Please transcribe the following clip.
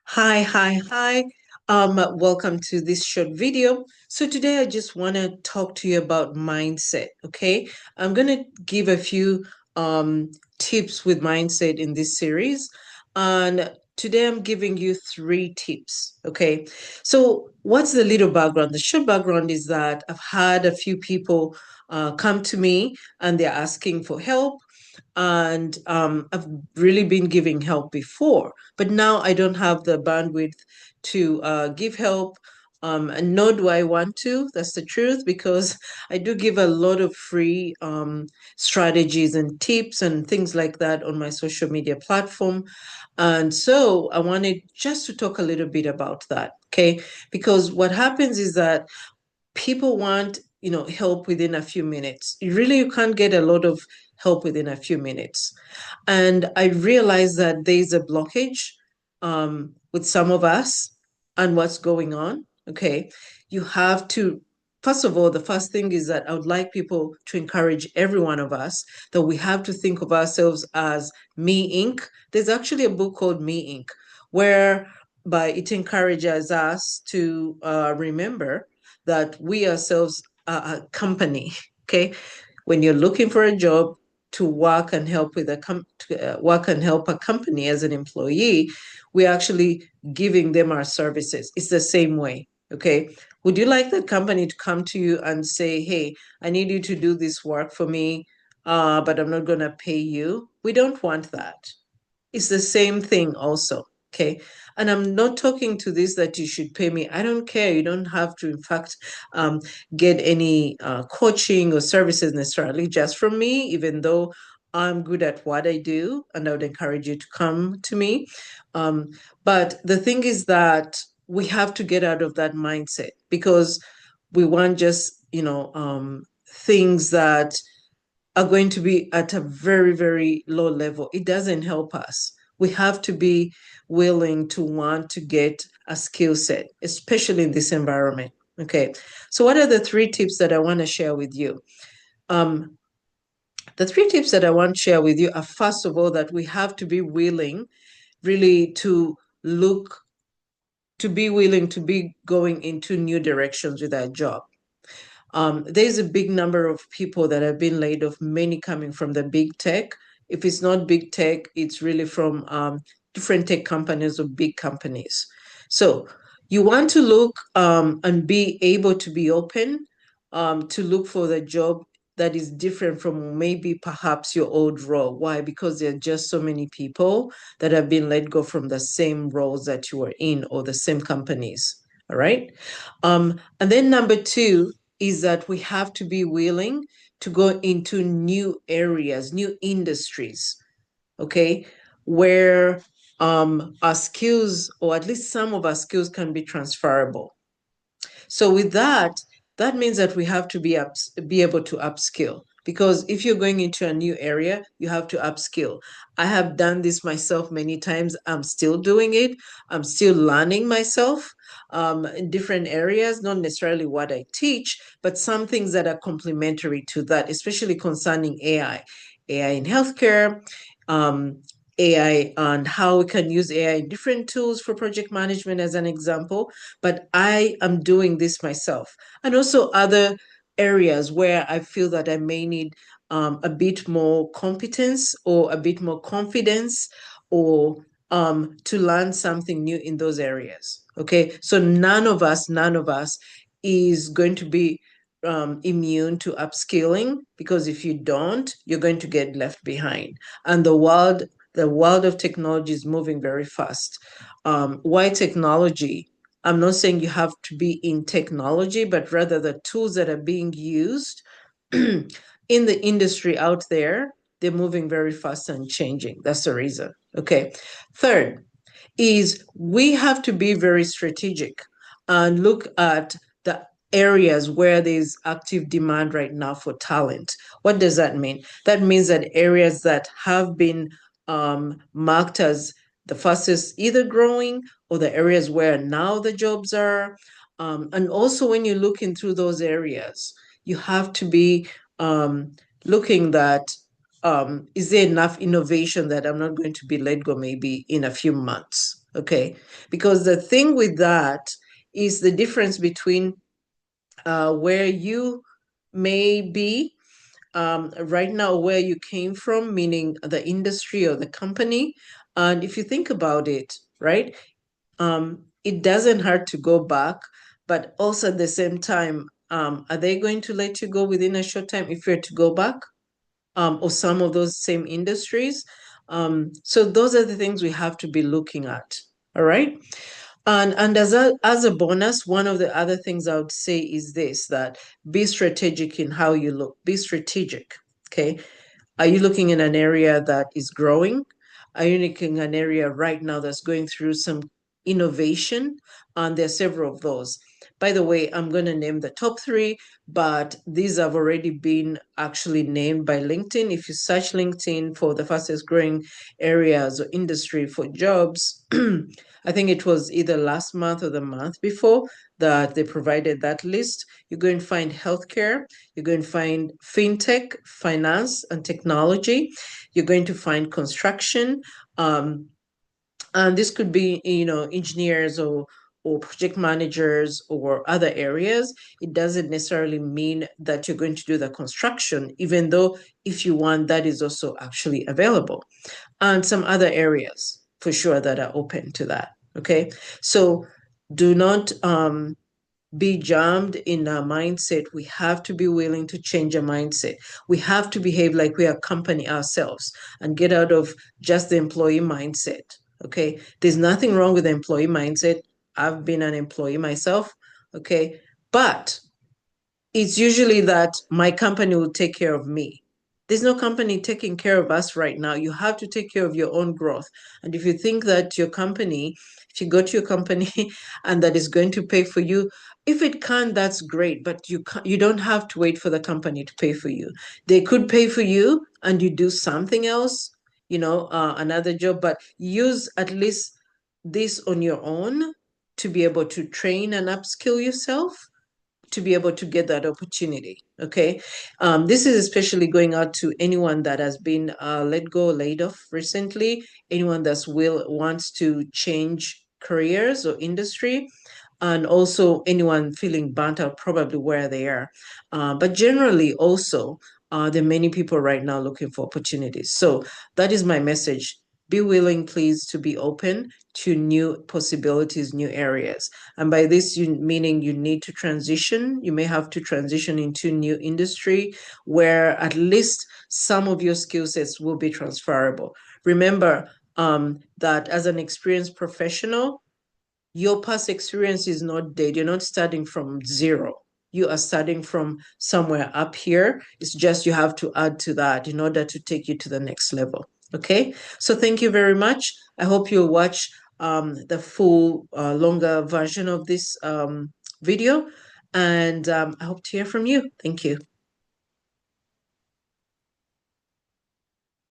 Hi. Welcome to this short video. So today I just want to talk to you about mindset, okay? I'm going to give a few tips with mindset in this series. And today I'm giving you three tips, okay? So what's the little background? The short background is that I've had a few people come to me and they're asking for help. And I've really been giving help before, but now I don't have the bandwidth to give help. And nor do I want to. That's the truth, because I do give a lot of free strategies and tips and things like that on my social media platform. And so I wanted just to talk a little bit about that, okay? Because what happens is that people want help within a few minutes. You can't get a lot of help within a few minutes. And I realized that there's a blockage with some of us and what's going on. Okay, you have to, first of all, the first thing is that I would like people to encourage every one of us that we have to think of ourselves as Me Inc. There's actually a book called Me Inc. where by it encourages us to remember that we ourselves are a company. Okay, when you're looking for a job to work and help with work and help a company as an employee, we're actually giving them our services. It's the same way. Okay, would you like that company to come to you and say, "Hey, I need you to do this work for me, but I'm not going to pay you"? We don't want that. It's the same thing also. Okay. And I'm not talking to this that you should pay me. I don't care. You don't have to, in fact, um, get any coaching or services necessarily just from me, even though I'm good at what I do. And I would encourage you to come to me. Um, but the thing is that we have to get out of that mindset because we want just, things that are going to be at a very, very low level. It doesn't help us. We have to be willing to want to get a skill set, especially in this environment. Okay. So, what are the three tips that I want to share with you? Um, the three tips that I want to share with you are, first of all, that we have to be willing really look, to be willing to be going into new directions with our job. There's a big number of people that have been laid off, many coming from the big tech. If it's not big tech, it's really from different tech companies or big companies. So you want to look and be able to be open to look for the job that is different from maybe perhaps your old role. Why? Because there are just so many people that have been let go from the same roles that you were in or the same companies. All right. And then number two is that we have to be willing to go into new areas, new industries, okay, where our skills, or at least some of our skills, can be transferable. So with that, that means that we have to be able to upskill. Because if you're going into a new area, you have to upskill. I have done this myself many times. I'm still doing it. I'm still learning myself in different areas, not necessarily what I teach, but some things that are complementary to that, especially concerning AI in healthcare, um, AI and how we can use AI in different tools for project management, as an example. But I am doing this myself. And also other areas where I feel that I may need a bit more competence or a bit more confidence, or to learn something new in those areas. Okay. So none of us is going to be immune to upskilling, because if you don't, you're going to get left behind. And the world of technology is moving very fast. Why technology? I'm not saying you have to be in technology, but rather the tools that are being used in the industry out there, they're moving very fast and changing. That's the reason. Okay. Third is we have to be very strategic and look at the areas where there's active demand right now for talent. What does that mean? That means that areas that have been marked as the fastest either growing, or the areas where now the jobs are. And also, when you're looking through those areas, you have to be looking that is there enough innovation that I'm not going to be let go maybe in a few months? Okay. Because the thing with that is the difference between where you may be right now, where you came from, meaning the industry or the company. And if you think about it, right, it doesn't hurt to go back, but also at the same time, are they going to let you go within a short time if you're to go back, or some of those same industries? So those are the things we have to be looking at. All right. And as a bonus, one of the other things I would say is this, that be strategic in how you look. Be strategic. Okay. Are you looking in an area that is growing? Are you looking in an area right now that's going through some innovation? And there are several of those. By the way, I'm going to name the top three, but these have already been actually named by LinkedIn. If you search LinkedIn for the fastest growing areas or industry for jobs, I think it was either last month or the month before that they provided that list. You're going to find healthcare, you're going to find fintech, finance, and technology. You're going to find construction. And this could be, engineers or project managers or other areas. It doesn't necessarily mean that you're going to do the construction, even though if you want, that is also actually available. And some other areas for sure that are open to that. Okay. So do not be jammed in our mindset. We have to be willing to change our mindset. We have to behave like we are a company ourselves and get out of just the employee mindset. Okay. There's nothing wrong with the employee mindset. I've been an employee myself. Okay. But it's usually that my company will take care of me. There's no company taking care of us right now. You have to take care of your own growth. And if you think that your company, if you go to your company and that is going to pay for you, if it can, that's great. But you don't have to wait for the company to pay for you. They could pay for you and you do something else, another job, but use at least this on your own to be able to train and upskill yourself to be able to get that opportunity. Okay. This is especially going out to anyone that has been let go, laid off recently, anyone that's wants to change careers or industry, and also anyone feeling burnt out, probably where they are. But generally, also, there are many people right now looking for opportunities. So that is my message. Be willing, please, to be open to new possibilities, new areas. And by this, meaning you need to transition. You may have to transition into new industry where at least some of your skill sets will be transferable. Remember that as an experienced professional, your past experience is not dead. You're not starting from zero. You are starting from somewhere up here. It's just you have to add to that in order to take you to the next level. Okay. So thank you very much. I hope you'll watch the full, longer version of this video. And I hope to hear from you. Thank you.